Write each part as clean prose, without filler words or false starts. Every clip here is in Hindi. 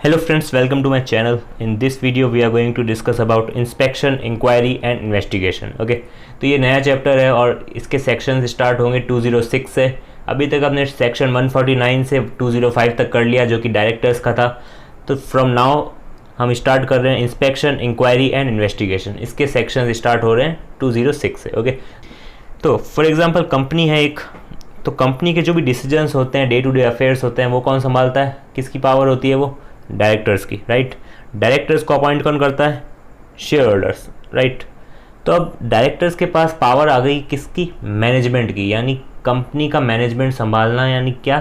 Hello friends, welcome to my channel. In this video we are going to discuss about inspection, inquiry and investigation. Okay, तो ये नया चैप्टर है और इसके सेक्शन स्टार्ट होंगे 206 से। अभी तक हमने सेक्शन 149 से 205 तक कर लिया जो कि डायरेक्टर्स का था। तो फ्रॉम नाउ हम स्टार्ट कर रहे हैं इंस्पेक्शन, इंक्वायरी एंड इन्वेस्टिगेशन। इसके सेक्शन स्टार्ट हो रहे हैं 206 से। ओके, तो फॉर एग्जांपल कंपनी है एक, तो कंपनी के जो भी डिसीजंस होते हैं, डे टू डे अफेयर्स होते हैं, वो कौन संभालता है? किसकी पावर होती है? वो डायरेक्टर्स की, राइट। डायरेक्टर्स को अपॉइंट कौन करता है? Share holders, right. तो अब डायरेक्टर्स के पास पावर आ गई किसकी? मैनेजमेंट की, यानी कंपनी का मैनेजमेंट संभालना, यानी क्या?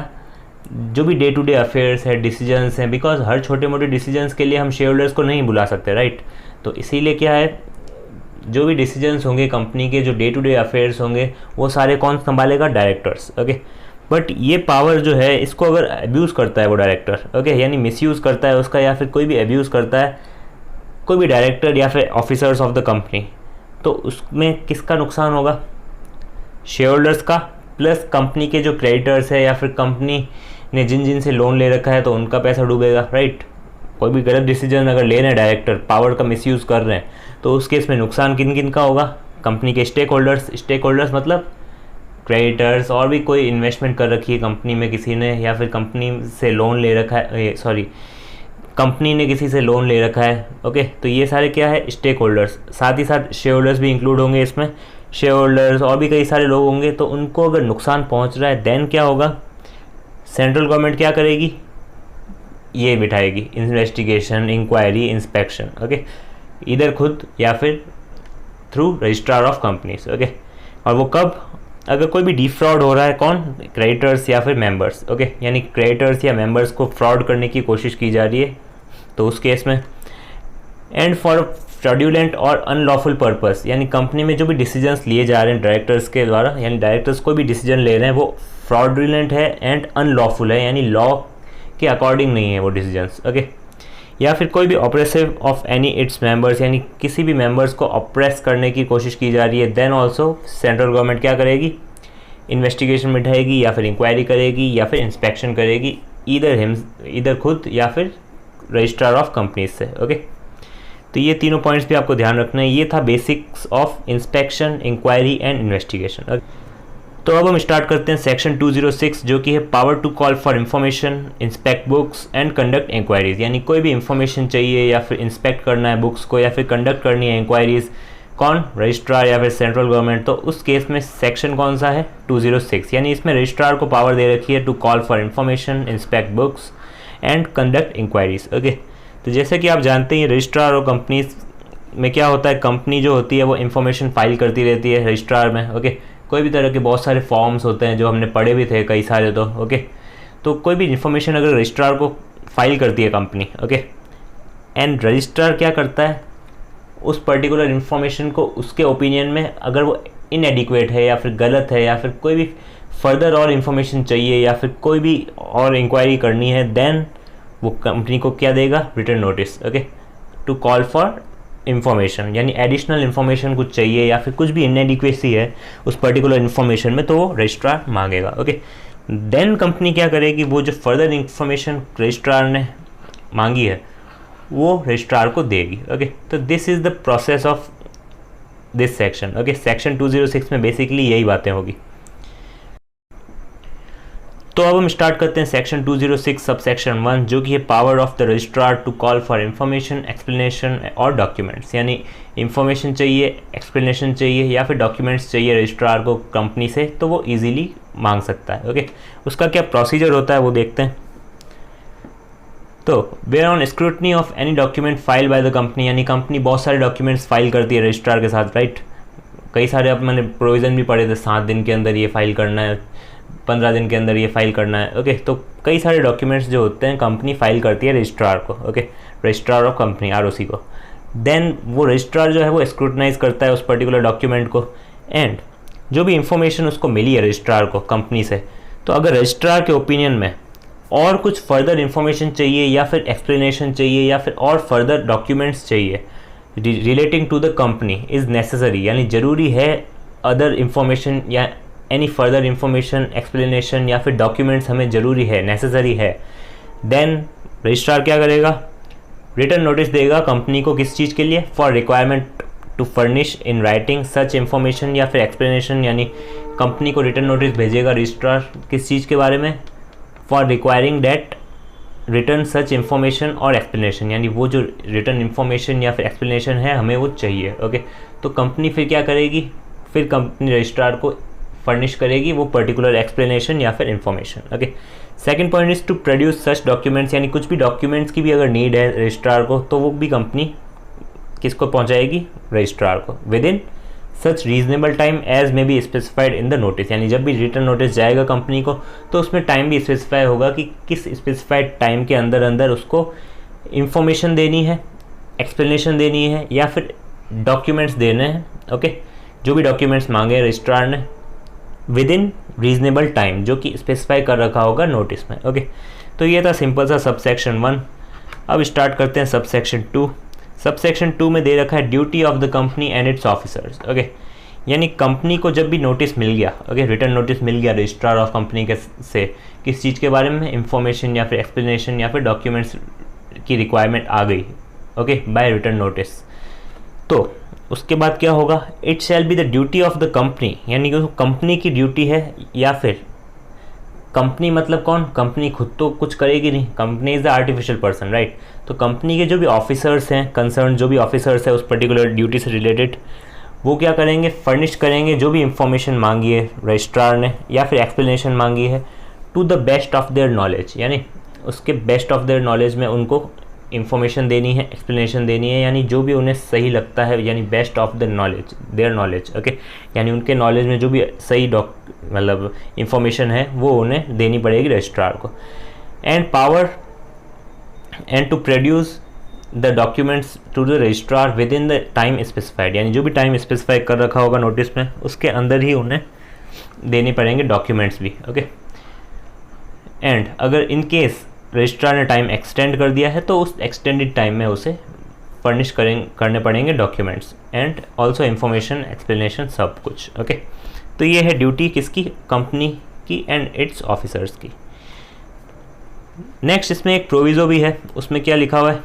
जो भी डे टू डे अफेयर्स है, डिसीजंस हैं, बिकॉज हर छोटे मोटे डिसीजंस के लिए हम शेयर होल्डर्स को नहीं बुला सकते, राइट। तो इसीलिए क्या है, जो भी डिसीजंस होंगे कंपनी के, जो डे टू डे अफेयर्स होंगे, वो सारे कौन संभालेगा? डायरेक्टर्स। ओके, बट ये पावर जो है, इसको अगर अब्यूज़ करता है वो डायरेक्टर, ओके, यानी मिसयूज़ करता है उसका, या फिर कोई भी अब्यूज़ करता है कोई भी डायरेक्टर या फिर ऑफिसर्स ऑफ द कंपनी, तो उसमें किसका नुकसान होगा? शेयर होल्डर्स का, प्लस कंपनी के जो क्रेडिटर्स है या फिर कंपनी ने जिन से लोन ले रखा है तो उनका पैसा डूबेगा, राइट। कोई भी गलत डिसीजन अगर ले रहे हैं डायरेक्टर, पावर का मिसयूज़ कर रहे हैं, तो उस केस में नुकसान किन किन का होगा? कंपनी के स्टेक होल्डर्स मतलब क्रेडिटर्स, और भी कोई इन्वेस्टमेंट कर रखी है कंपनी में किसी ने, या फिर कंपनी से लोन ले रखा है, कंपनी ने किसी से लोन ले रखा है। ओके, तो ये सारे क्या है? Stakeholders. साथ ही साथ शेयर होल्डर्स भी इंक्लूड होंगे इसमें। शेयर होल्डर्स और भी कई सारे लोग होंगे, तो उनको अगर नुकसान पहुंच रहा है देन क्या होगा? सेंट्रल गवर्नमेंट क्या करेगी? ये बिठाएगी इन्वेस्टिगेशन, इंक्वायरी, इंस्पेक्शन। ओके, इधर खुद या फिर through registrar of companies. Okay, और वो कब? अगर कोई भी डिफ्रॉड हो रहा है, कौन? क्रेडिटर्स या फिर मेंबर्स। ओके, यानी क्रेडिटर्स या मेंबर्स को फ्रॉड करने की कोशिश की जा रही है, तो उस केस में। एंड फॉर फ्रॉड्यूलेंट और अनलॉफुल पर्पस, यानी कंपनी में जो भी डिसीजंस लिए जा रहे हैं डायरेक्टर्स के द्वारा, यानी डायरेक्टर्स कोई भी डिसीजन ले रहे हैं वो फ्रॉड्यूलेंट है एंड अनलॉफुल है, यानी लॉ के अकॉर्डिंग नहीं है वो डिसीजंस। ओके, या फिर कोई भी oppressive of any its members, यानी किसी भी मेंबर्स को ऑप्रेस करने की कोशिश की जा रही है, देन ऑल्सो सेंट्रल गवर्नमेंट क्या करेगी? इन्वेस्टिगेशन बिठाएगी या फिर इंक्वायरी करेगी या फिर इंस्पेक्शन करेगी, इधर खुद या फिर रजिस्ट्रार ऑफ कंपनीज से। ओके, तो ये तीनों पॉइंट्स भी आपको ध्यान रखना है। ये था basics of inspection, inquiry and investigation. तो अब हम स्टार्ट करते हैं सेक्शन 206, जो कि है power to call for information, inspect books and conduct inquiries. यानी कोई भी इंफॉर्मेशन चाहिए या फिर इंस्पेक्ट करना है बुक्स को, या फिर कंडक्ट करनी है इंक्वायरीज, कौन? रजिस्ट्रार या फिर सेंट्रल गवर्नमेंट। तो उस केस में सेक्शन कौन सा है? 206। यानी इसमें रजिस्ट्रार को पावर दे रखी है to call for information, inspect books and conduct inquiries. Okay, तो जैसे कि आप जानते हैं रजिस्ट्रार और कंपनीज में क्या होता है, कंपनी जो होती है वो इंफॉर्मेशन फाइल करती रहती है रजिस्ट्रार में। ओके, कोई भी तरह के बहुत सारे फॉर्म्स होते हैं जो हमने पढ़े भी थे कई सारे, तो ओके, तो कोई भी इन्फॉर्मेशन अगर रजिस्ट्रार को फाइल करती है कंपनी, ओके, एंड रजिस्ट्रार क्या करता है? उस पर्टिकुलर इन्फॉर्मेशन को उसके ओपिनियन में अगर वो इनएडिक्वेट है या फिर गलत है, या फिर कोई भी फर्दर और इन्फॉर्मेशन चाहिए, या फिर कोई भी और इंक्वायरी करनी है, देन वो कंपनी को क्या देगा? Written notice. Okay, to call for information, यानी एडिशनल इन्फॉर्मेशन कुछ चाहिए या फिर कुछ भी इनएडिक्वेसी है उस पर्टिकुलर इन्फॉर्मेशन में, तो वो रजिस्ट्रार मांगेगा। ओके, देन कंपनी क्या करेगी? वो जो फर्दर इन्फॉर्मेशन रजिस्ट्रार ने मांगी है वो रजिस्ट्रार को देगी। ओके, तो this is the process of this section. Okay, section 206 में बेसिकली यही बातें होगी। तो अब हम स्टार्ट करते हैं सेक्शन 206 सब सेक्शन 1, जो कि है power of the registrar to call for information, explanation और डॉक्यूमेंट्स। यानी इंफॉर्मेशन चाहिए, एक्सप्लेनेशन चाहिए या फिर डॉक्यूमेंट्स चाहिए रजिस्ट्रार को कंपनी से, तो वो इजीली मांग सकता है। ओके, उसका क्या प्रोसीजर होता है वो देखते हैं। तो where on scrutiny of any document file by the company, यानी कंपनी बहुत सारे डॉक्यूमेंट्स फाइल करती है रजिस्ट्रार के साथ, राइट। कई सारे, अब मैंने प्रोविज़न भी पढ़े थे, 7 दिन के अंदर ये फाइल करना है, 15 दिन के अंदर ये फाइल करना है। ओके, तो कई सारे डॉक्यूमेंट्स जो होते हैं कंपनी फाइल करती है रजिस्ट्रार को। Okay, registrar of company, ROC को। देन वो रजिस्ट्रार जो है वो स्क्रूटनाइज करता है उस पर्टिकुलर डॉक्यूमेंट को, एंड जो भी इंफॉर्मेशन उसको मिली है रजिस्ट्रार को कंपनी से, तो अगर रजिस्ट्रार के ओपिनियन में और कुछ फर्दर इंफॉर्मेशन चाहिए या फिर एक्सप्लेनेशन चाहिए या फिर और फर्दर डॉक्यूमेंट्स चाहिए relating to the company is necessary, यानी ज़रूरी है अदर इंफॉर्मेशन या एनी फर्दर इंफॉर्मेशन, एक्सप्लेनेशन या फिर डॉक्यूमेंट्स हमें ज़रूरी है, नेसेसरी है, देन रजिस्ट्रार क्या करेगा, रिटर्न नोटिस देगा कंपनी को किस चीज़ के लिए, for requirement to furnish in writing such information या फिर एक्सप्लेनेशन, यानी कंपनी को रिटर्न नोटिस भेजेगा रजिस्ट्रार किस चीज़ के बारे में, for requiring that return such information और एक्सप्लेनेशन, यानी वो जो रिटर्न इन्फॉर्मेशन या फिर एक्सप्लेनेशन है हमें वो चाहिए। ओके, तो कंपनी फिर क्या करेगी, फिर कंपनी रजिस्ट्रार को फर्निश करेगी वो पर्टिकुलर एक्सप्लेनेशन या फिर information. Okay, second point is to produce such documents, यानी कुछ भी डॉक्यूमेंट्स की भी अगर नीड है रजिस्ट्रार को तो वो भी कंपनी किसको पहुंचाएगी, रजिस्ट्रार को, within such reasonable time as may be specified in the notice, यानी जब भी रिटर्न नोटिस जाएगा कंपनी को तो उसमें टाइम भी स्पेसिफाई होगा कि किस स्पेसिफाइड टाइम के अंदर अंदर उसको इंफॉर्मेशन देनी है, एक्सप्लेनेशन देनी है या फिर डॉक्यूमेंट्स देने हैं। ओके, जो भी डॉक्यूमेंट्स मांगे रजिस्ट्रार ने विद इन रीजनेबल टाइम जो कि स्पेसिफाई कर रखा होगा नोटिस में। ओके, तो ये था सिंपल सा सब सेक्शन 1। अब स्टार्ट करते हैं सब सेक्शन 2। सब सेक्शन 2 में दे रखा है duty of the company and it's officers. Okay, यानी कंपनी को जब भी नोटिस मिल गया, ओके, रिटर्न नोटिस मिल गया रजिस्ट्रार ऑफ कंपनी के से किस चीज़ के बारे में, इंफॉर्मेशन या फिर एक्सप्लेनेशन या फिर डॉक्यूमेंट्स की रिक्वायरमेंट आ गई, ओके, बाय रिटर्न नोटिस, तो उसके बाद क्या होगा, it shall be the duty of the company, यानी कि कंपनी की ड्यूटी है, या फिर कंपनी मतलब कौन, कंपनी खुद तो कुछ करेगी नहीं, company is the artificial person, right. तो कंपनी के जो भी ऑफिसर्स हैं, कंसर्न जो भी ऑफिसर्स हैं उस पर्टिकुलर ड्यूटी से रिलेटेड, वो क्या करेंगे, फर्निश करेंगे जो भी इंफॉर्मेशन मांगी है रजिस्ट्रार ने या फिर एक्सप्लेनेशन मांगी है to the best of their knowledge, यानी उसके बेस्ट ऑफ देयर नॉलेज में उनको इंफॉर्मेशन देनी है, एक्सप्लेनेशन देनी है, यानी जो भी उन्हें सही लगता है, यानी best of the knowledge, there knowledge. Okay, यानी उनके नॉलेज में जो भी सही मतलब इंफॉर्मेशन है वो उन्हें देनी पड़ेगी रजिस्ट्रार को। And power and to produce the documents to the registrar within the time specified, यानी जो भी टाइम स्पेसिफाई कर रखा होगा नोटिस में उसके अंदर ही उन्हें देने पड़ेंगे डॉक्यूमेंट्स भी। ओके, एंड अगर इन केस रजिस्ट्रार ने टाइम एक्सटेंड कर दिया है तो उस एक्सटेंडेड टाइम में उसे फर्निश करने पड़ेंगे documents and also information, explanation, सब कुछ। ओके, तो ये है ड्यूटी किसकी, कंपनी की एंड इट्स ऑफिसर्स की। नेक्स्ट इसमें एक प्रोविज़ो भी है, उसमें क्या लिखा हुआ है,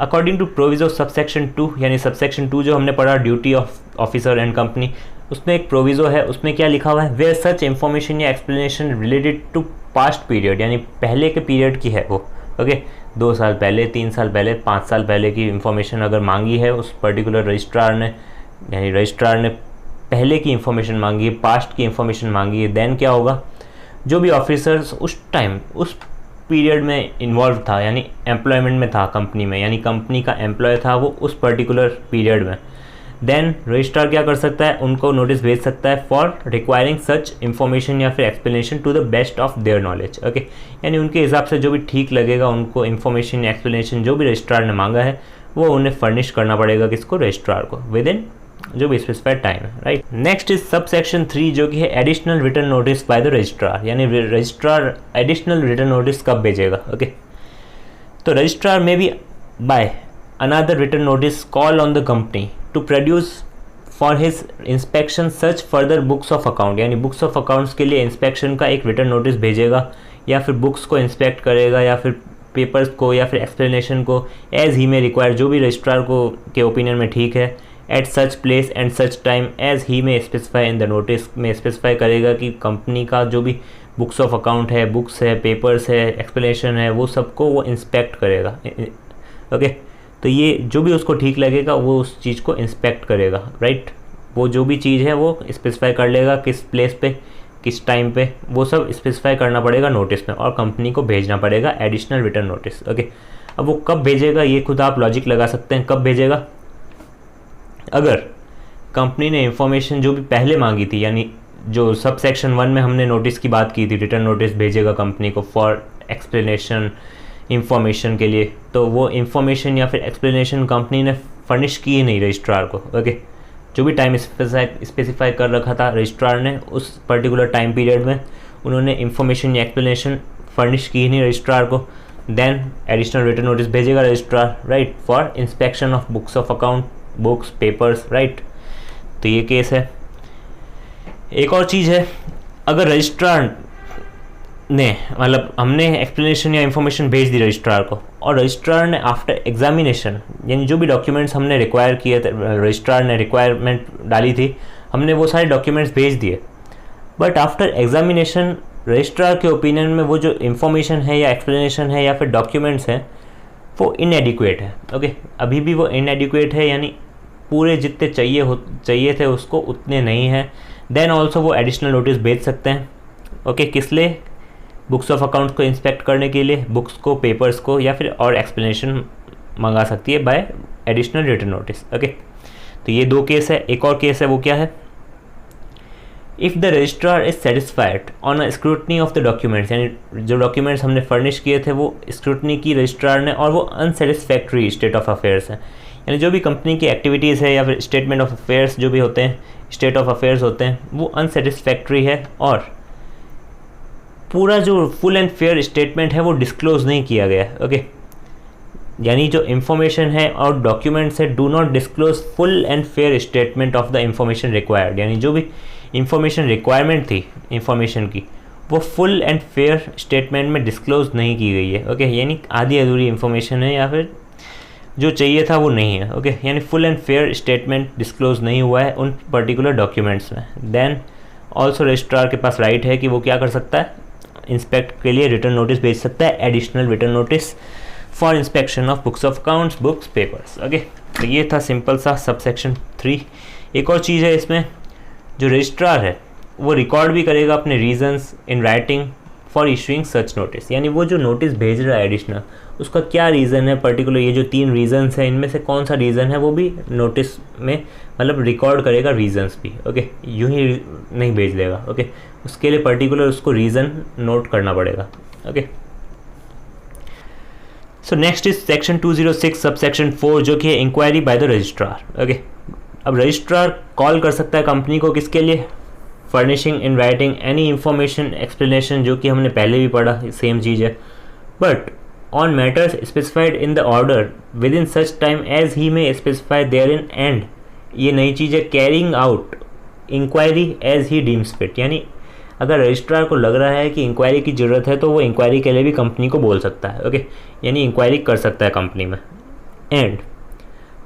अकॉर्डिंग टू प्रोविज़ो सबसेक्शन 2, यानी सबसेक्शन 2 जो हमने पढ़ा duty of officer and company, उसमें एक प्रोविज़ो है, उसमें क्या लिखा हुआ है, वेयर सच इंफॉर्मेशन या explanation related to past period, यानी पहले के पीरियड की है वो। ओके, 2 साल पहले, 3 साल पहले, 5 साल पहले की इंफॉर्मेशन अगर मांगी है उस पर्टिकुलर रजिस्ट्रार ने, यानी रजिस्ट्रार ने पहले की इंफॉर्मेशन मांगी है, पास्ट की इंफॉर्मेशन मांगी है, देन क्या होगा, जो भी ऑफिसर्स उस टाइम उस पीरियड में इन्वॉल्व था, यानी एम्प्लॉयमेंट में था कंपनी में, यानी कंपनी का एम्प्लॉय था वो उस पर्टिकुलर पीरियड में, देन रजिस्ट्रार क्या कर सकता है, उनको नोटिस भेज सकता है फॉर रिक्वायरिंग सच इंफॉर्मेशन या फिर explanation to the best of their knowledge. Okay, यानी उनके हिसाब से जो भी ठीक लगेगा उनको इंफॉर्मेशन या एक्सप्लेनेशन जो भी रजिस्ट्रार ने मांगा है वो उन्हें फर्निश करना पड़ेगा किसको, रजिस्ट्रार को, विद इन जो भी स्पेसिफाइड टाइम है, right. Next is subsection 3 जो कि है additional return notice by the registrar, यानी रजिस्ट्रार एडिशनल रिटर्न नोटिस कब भेजेगा। ओके, तो रजिस्ट्रार में भी by another return notice call on the company to produce for his inspection such further books of account, यानी बुक्स ऑफ अकाउंट्स के लिए इंस्पेक्शन का एक रिटर्न नोटिस भेजेगा या फिर बुक्स को इंस्पेक्ट करेगा या फिर पेपर्स को या फिर एक्सप्लेनेशन को एज ही में रिक्वायर, जो भी रजिस्ट्रार को के ओपिनियन में ठीक है, at such place and such time as he may specify in the notice में स्पेसिफाई करेगा कि कंपनी का जो भी बुक्स ऑफ अकाउंट है, बुक्स है, पेपर्स है, एक्सप्लेनेशन है, वो सबको वो इंस्पेक्ट करेगा। ओके, तो ये जो भी उसको ठीक लगेगा वो उस चीज़ को इंस्पेक्ट करेगा, राइट। वो जो भी चीज़ है वो स्पेसिफाई कर लेगा किस प्लेस पे, किस टाइम पे, वो सब स्पेसिफाई करना पड़ेगा नोटिस में और कंपनी को भेजना पड़ेगा एडिशनल रिटर्न नोटिस। ओके, अब वो कब भेजेगा ये खुद आप लॉजिक लगा सकते हैं, कब भेजेगा, अगर कंपनी ने इंफॉर्मेशन जो भी पहले मांगी थी, यानी जो सब सेक्शन 1 में हमने नोटिस की बात की थी, रिटर्न नोटिस भेजेगा कंपनी को फॉर एक्सप्लेनेशन इंफॉर्मेशन के लिए, तो वो इंफॉर्मेशन या फिर एक्सप्लेनेशन कंपनी ने फर्निश की ही नहीं रजिस्ट्रार को। ओके, जो भी टाइम स्पेसिफाई कर रखा था रजिस्ट्रार ने उस पर्टिकुलर टाइम पीरियड में उन्होंने इंफॉर्मेशन या एक्सप्लेनेशन फर्निश की ही नहीं रजिस्ट्रार को, देन एडिशनल रिटर्न नोटिस भेजेगा registrar, right, for inspection of books of account, books, papers, right. तो ये केस है। एक और चीज़ है, अगर रजिस्ट्रार ने मतलब हमने एक्सप्लेनेशन या इन्फॉर्मेशन भेज दी रजिस्ट्रार को, और रजिस्ट्रार ने आफ्टर एग्जामिनेशन यानी जो भी डॉक्यूमेंट्स हमने रिक्वायर किए थे, रजिस्ट्रार ने रिक्वायरमेंट डाली थी, हमने वो सारे डॉक्यूमेंट्स भेज दिए, बट आफ्टर एग्जामिनेशन रजिस्ट्रार के ओपिनियन में वो जो इन्फॉर्मेशन है या एक्सप्लेनेशन है या फिर डॉक्यूमेंट्स हैं वो इनएडिक्वेट है। ओके, अभी भी वो इनएडिक्वेट है, यानी पूरे जितने चाहिए थे उसको उतने नहीं हैं। देन ऑल्सो वो एडिशनल नोटिस भेज सकते हैं। ओके, किस लिए? बुक्स ऑफ अकाउंट्स को इंस्पेक्ट करने के लिए, बुक्स को, पेपर्स को, या फिर और एक्सप्लेनेशन मंगा सकती है by additional written notice. Okay, तो ये 2 केस है। एक और केस है, वो क्या है? If the registrar is satisfied on a scrutiny of the documents, यानी जो डॉक्यूमेंट्स हमने फर्निश किए थे वो स्क्रूटनी की रजिस्ट्रार ने और वो अनसेटिस्फैक्ट्री स्टेट ऑफ अफेयर्स हैं, यानी जो भी कंपनी की एक्टिविटीज़ है या फिर स्टेटमेंट ऑफ अफेयर्स जो भी होते हैं, स्टेट ऑफ अफेयर्स होते हैं, वो अनसेटिस्फैक्ट्री है और पूरा जो फुल एंड फेयर स्टेटमेंट है वो डिस्क्लोज नहीं किया गया है। ओके, यानी जो इन्फॉर्मेशन है और डॉक्यूमेंट्स है, do not disclose full and fair statement of the information required, यानी जो भी इंफॉर्मेशन रिक्वायरमेंट थी इन्फॉर्मेशन की वो फुल एंड फेयर स्टेटमेंट में डिस्क्लोज नहीं की गई है। ओके, यानी आधी अधूरी इन्फॉर्मेशन है या फिर जो चाहिए था वो नहीं है। ओके, यानी full and fair statement disclose नहीं हुआ है उन पर्टिकुलर डॉक्यूमेंट्स में। देन ऑल्सो रजिस्ट्रार के पास राइट है कि वो क्या कर सकता है, इंस्पेक्ट के लिए रिटर्न नोटिस भेज सकता है, additional return notice for inspection of books of accounts, books, papers. Okay, तो ये था सिंपल सा सबसेक्शन 3। एक और चीज़ है इसमें, जो रजिस्ट्रार है वो रिकॉर्ड भी करेगा अपने reasons in writing for issuing such notice, यानी वो जो नोटिस भेज रहा है एडिशनल, उसका क्या रीज़न है पर्टिकुलर, ये जो 3 रीजंस हैं इनमें से कौन सा रीज़न है वो भी नोटिस में मतलब रिकॉर्ड करेगा रीजंस भी। ओके, यूं ही नहीं भेज देगा। ओके, उसके लिए पर्टिकुलर उसको रीज़न नोट करना पड़ेगा। Okay, so next is section 206 subsection 4 जो कि है inquiry by the registrar. Okay, अब रजिस्ट्रार कॉल कर सकता है कंपनी को किसके लिए? Furnishing in writing any information explanation, जो कि हमने पहले भी पढ़ा, सेम चीज़ है, but on matters specified in the order within such time as he may specify therein and, ये नई चीज़ है, carrying out inquiry as he deems fit, यानी अगर रजिस्ट्रार को लग रहा है कि इंक्वायरी की ज़रूरत है तो वो इंक्वायरी के लिए भी कंपनी को बोल सकता है। ओके, यानी इंक्वायरी कर सकता है कंपनी में। And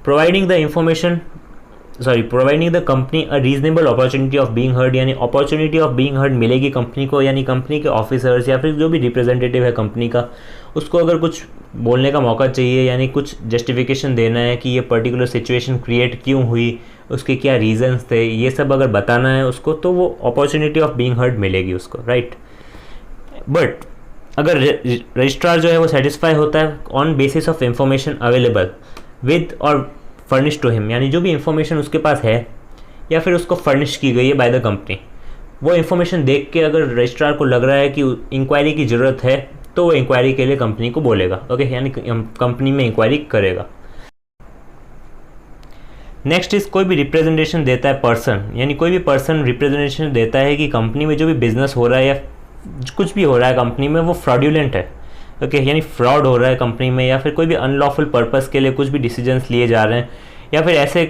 providing the company a reasonable opportunity of being heard, यानी अपॉर्चुनिटी ऑफ बीइंग हर्ड मिलेगी कंपनी को, यानी कंपनी के ऑफिसर्स या फिर जो भी रिप्रेजेंटेटिव है कंपनी का, उसको अगर कुछ बोलने का मौका चाहिए, यानी कुछ जस्टिफिकेशन देना है कि ये पर्टिकुलर सिचुएशन क्रिएट क्यों हुई, उसके क्या रीजंस थे, ये सब अगर बताना है उसको, तो वो अपॉर्चुनिटी ऑफ बीइंग हर्ड मिलेगी उसको, राइट। बट अगर रजिस्ट्रार जो है वो सेटिस्फाई होता है on basis of information available with और फर्निश टू हिम, यानी जो भी इंफॉर्मेशन उसके पास है या फिर उसको फर्निश की गई है बाय द कंपनी, वो इंफॉर्मेशन देख के अगर रजिस्ट्रार को लग रहा है कि इंक्वायरी की ज़रूरत है तो वो इंक्वायरी के लिए कंपनी को बोलेगा। ओके, यानी कंपनी में इंक्वायरी करेगा। नेक्स्ट इज कोई भी रिप्रेजेंटेशन देता है पर्सन, यानी कोई भी पर्सन रिप्रेजेंटेशन देता है कि कंपनी में जो भी बिजनेस हो रहा है या कुछ भी हो रहा है कंपनी में वो फ्रॉड्यूलेंट है। ओके, यानी फ्रॉड हो रहा है कंपनी में, या फिर कोई भी अनलॉफुल पर्पस के लिए कुछ भी डिसीजंस लिए जा रहे हैं, या फिर ऐसे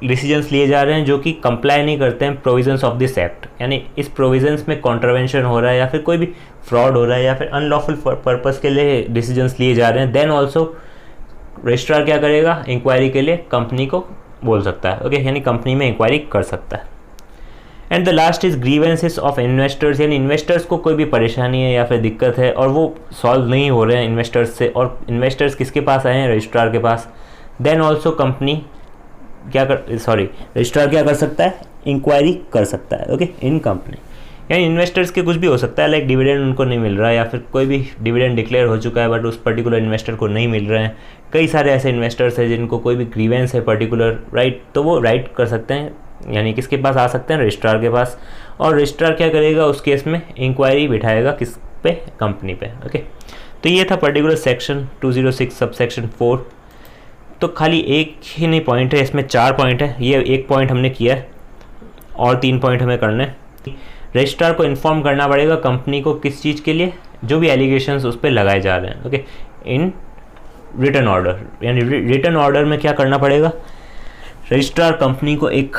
डिसीजंस लिए जा रहे हैं जो कि कंप्लाई नहीं करते हैं प्रोविजंस ऑफ दिस एक्ट, यानी इस प्रोविजंस में कॉन्ट्रावेंशन हो रहा है या फिर कोई भी फ्रॉड हो रहा है या फिर अनलॉफुल पर्पस के लिए डिसीजंस लिए जा रहे हैं, देन ऑल्सो रजिस्ट्रार क्या करेगा, इंक्वायरी के लिए कंपनी को बोल सकता है। ओके, यानी कंपनी में इंक्वायरी कर सकता है। And the last is grievances of investors, यानी इन्वेस्टर्स को कोई भी परेशानी है या फिर दिक्कत है और वो सॉल्व नहीं हो रहे हैं इन्वेस्टर्स से, और इन्वेस्टर्स किसके पास आए हैं, रजिस्ट्रार के पास, देन ऑल्सो रजिस्ट्रार क्या कर सकता है, इंक्वायरी कर सकता है। ओके, इन कंपनी, यानी इन्वेस्टर्स के कुछ भी हो सकता है, लाइक डिविडेंड उनको नहीं मिल रहा है या फिर कोई भी डिविडेंड डिक्लेयर हो चुका है बट उस पर्टिकुलर इन्वेस्टर को नहीं मिल रहे हैं, कई सारे ऐसे इन्वेस्टर्स हैं जिनको कोई भी ग्रीवेंस है पर्टिकुलर, राइट, तो वो राइट कर सकते हैं, यानी किसके पास आ सकते हैं, रजिस्ट्रार के पास, और रजिस्ट्रार क्या करेगा उस केस में, इंक्वायरी बिठाएगा किस पे, कंपनी पे। ओके, तो ये था पर्टिकुलर सेक्शन 206 सबसेक्शन 4। तो खाली एक ही नहीं पॉइंट है, इसमें 4 पॉइंट है, ये एक पॉइंट हमने किया है और 3 पॉइंट हमें करने हैं। रजिस्ट्रार को इन्फॉर्म करना पड़ेगा कंपनी को किस चीज़ के लिए, जो भी एलिगेशंस उस पर लगाए जा रहे हैं। ओके, इन रिटर्न ऑर्डर, यानी रिटर्न ऑर्डर में क्या करना पड़ेगा, रजिस्ट्रार कंपनी को एक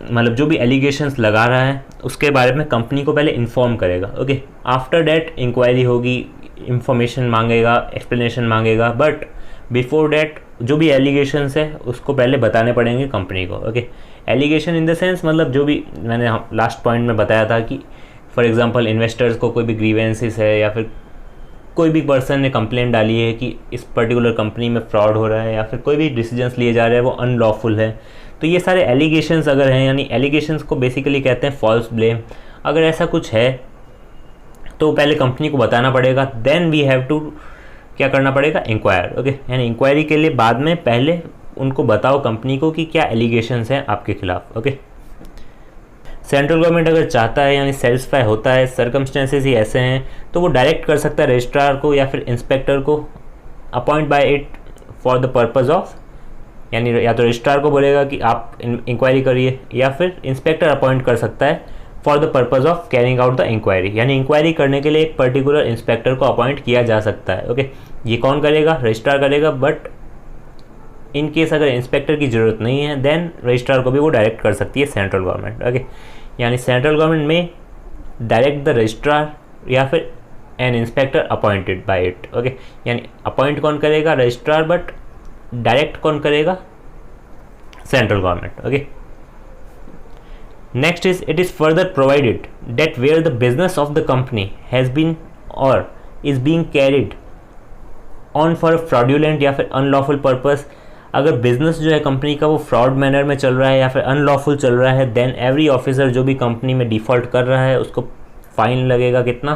मतलब जो भी एलिगेशंस लगा रहा है उसके बारे में कंपनी को पहले इन्फॉर्म करेगा। ओके, आफ्टर डैट इंक्वायरी होगी, इंफॉर्मेशन मांगेगा, एक्सप्लेनेशन मांगेगा, बट बिफोर डैट जो भी एलिगेशंस है उसको पहले बताने पड़ेंगे कंपनी को। Okay, allegation in the sense मतलब जो भी मैंने लास्ट पॉइंट में बताया था कि फॉर एग्जांपल इन्वेस्टर्स को कोई भी ग्रीवेंसेस है या फिर कोई भी पर्सन ने कंप्लेंट डाली है कि इस पर्टिकुलर कंपनी में फ्रॉड हो रहा है या फिर कोई भी डिसीजंस लिए जा रहे हैं वो अनलॉफुल है, तो ये सारे एलिगेशंस अगर हैं, यानी एलिगेशंस को बेसिकली कहते हैं फॉल्स ब्लेम, अगर ऐसा कुछ है तो पहले कंपनी को बताना पड़ेगा, देन वी हैव टू क्या करना पड़ेगा, इंक्वायर। ओके, यानी इंक्वायरी के लिए बाद में पहले उनको बताओ कंपनी को कि क्या एलिगेशंस हैं आपके खिलाफ। ओके, सेंट्रल गवर्नमेंट अगर चाहता है यानी सेटिस्फाई होता है, सर्कमस्टेंसेस ही ऐसे हैं, तो वो डायरेक्ट कर सकता है रजिस्ट्रार को या फिर इंस्पेक्टर को appoint by it for the purpose of, यानी या तो रजिस्ट्रार को बोलेगा कि आप इंक्वायरी करिए या फिर इंस्पेक्टर अपॉइंट कर सकता है for the purpose of carrying out the inquiry, यानी इंक्वायरी करने के लिए एक पर्टिकुलर इंस्पेक्टर को अपॉइंट किया जा सकता है। ओके, ये कौन करेगा, रजिस्ट्रार करेगा, बट इन केस अगर इंस्पेक्टर की ज़रूरत नहीं है देन रजिस्ट्रार को भी वो डायरेक्ट कर सकती है सेंट्रल गवर्नमेंट। ओके, यानी सेंट्रल गवर्नमेंट में डायरेक्ट द रजिस्ट्रार या फिर an inspector appointed by it. Okay, यानी अपॉइंट कौन करेगा, रजिस्ट्रार, बट डायरेक्ट कौन करेगा, central government. Okay, next is it is further provided that where the business of the company has been or is being carried on for fraudulent या फिर अनलॉफुल पर्पज़, अगर बिजनेस जो है कंपनी का वो फ्रॉड मैनर में चल रहा है या फिर अनलॉफुल चल रहा है, देन एवरी ऑफिसर जो भी कंपनी में डिफ़ॉल्ट कर रहा है उसको फ़ाइन लगेगा। कितना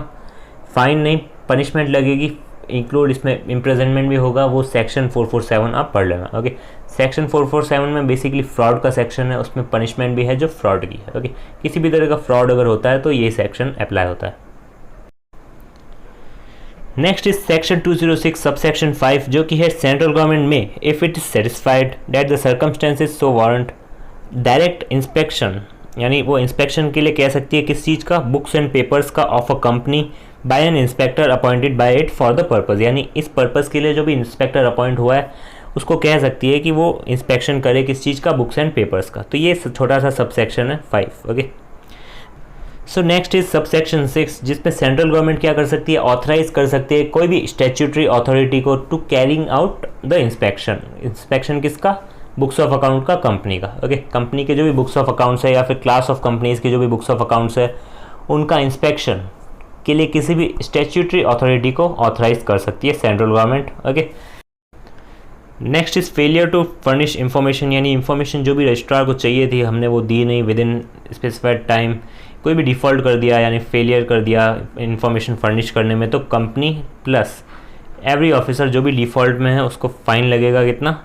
फ़ाइन नहीं, पनिशमेंट लगेगी, इंक्लूड इसमें इम्प्रिजनमेंट भी होगा। वो सेक्शन 447 आप पढ़ लेना। ओके, सेक्शन 447 में बेसिकली फ्रॉड का सेक्शन है, उसमें पनिशमेंट भी है जो फ्रॉड की है। ओके, किसी भी तरह का फ्रॉड अगर होता है तो ये सेक्शन अप्लाई होता है। नेक्स्ट इज सेक्शन 206 सबसेक्शन 5 जो कि है सेंट्रल गवर्नमेंट में if it is satisfied that the circumstances so warrant direct inspection, यानी वो इंस्पेक्शन के लिए कह सकती है किस चीज़ का, बुक्स एंड पेपर्स का of a company by an inspector appointed by it for the purpose, यानी इस पर्पज़ के लिए जो भी इंस्पेक्टर अपॉइंट हुआ है उसको कह सकती है कि वो इंस्पेक्शन करे किस चीज़ का, बुक्स एंड पेपर्स का। तो ये छोटा सा सबसेक्शन है 5। Okay, so next is subsection 6 जिसमें सेंट्रल गवर्नमेंट क्या कर सकती है, ऑथराइज कर सकती है कोई भी स्टैट्यूटरी अथॉरिटी को to carrying out the inspection. Inspection किसका, बुक्स ऑफ अकाउंट का, कंपनी का। ओके, कंपनी के जो भी बुक्स ऑफ अकाउंट्स है या फिर क्लास ऑफ कंपनीज के जो भी बुक्स ऑफ अकाउंट्स है उनका इंस्पेक्शन के लिए किसी भी स्टैट्यूटरी अथॉरिटी को ऑथराइज कर सकती है central government. Okay, next is failure to furnish information, यानी इंफॉर्मेशन जो भी रजिस्ट्रार को चाहिए थी हमने वो दी नहीं विद इन स्पेसिफाइड टाइम, कोई भी डिफ़ॉल्ट कर दिया यानी फेलियर कर दिया इंफॉर्मेशन फर्निश करने में, तो कंपनी प्लस एवरी ऑफिसर जो भी डिफ़ॉल्ट में है उसको फ़ाइन लगेगा। कितना,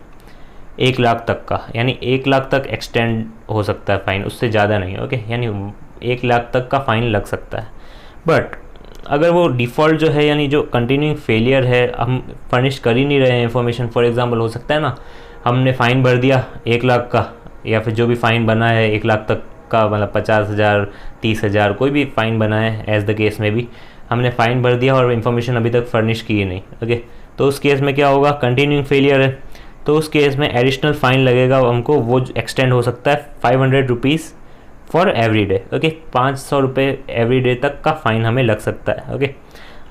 1 लाख तक का, यानी 1 लाख तक एक्सटेंड हो सकता है फ़ाइन, उससे ज़्यादा नहीं। ओके, यानी 1 लाख तक का फ़ाइन लग सकता है। बट अगर वो डिफ़ॉल्ट जो है यानी जो कंटिन्यूइंग फेलियर है, हम फर्निश कर ही नहीं रहे हैं इंफॉर्मेशन, फॉर एग्जांपल हो सकता है ना, हमने फ़ाइन भर दिया 1 लाख का या फिर जो भी फ़ाइन बना है 1 लाख तक का, मतलब 50,000 30,000 कोई भी फ़ाइन बना है, एज द केस में भी हमने फ़ाइन भर दिया और इन्फॉर्मेशन अभी तक फर्निश की ही नहीं। ओके, तो उस केस में क्या होगा, कंटिन्यूइंग फेलियर है, तो उस केस में एडिशनल फ़ाइन लगेगा हमको, वो एक्सटेंड हो सकता है 500 rupees for every day. Okay, 500 रुपये एवरी डे तक का फ़ाइन हमें लग सकता है। ओके,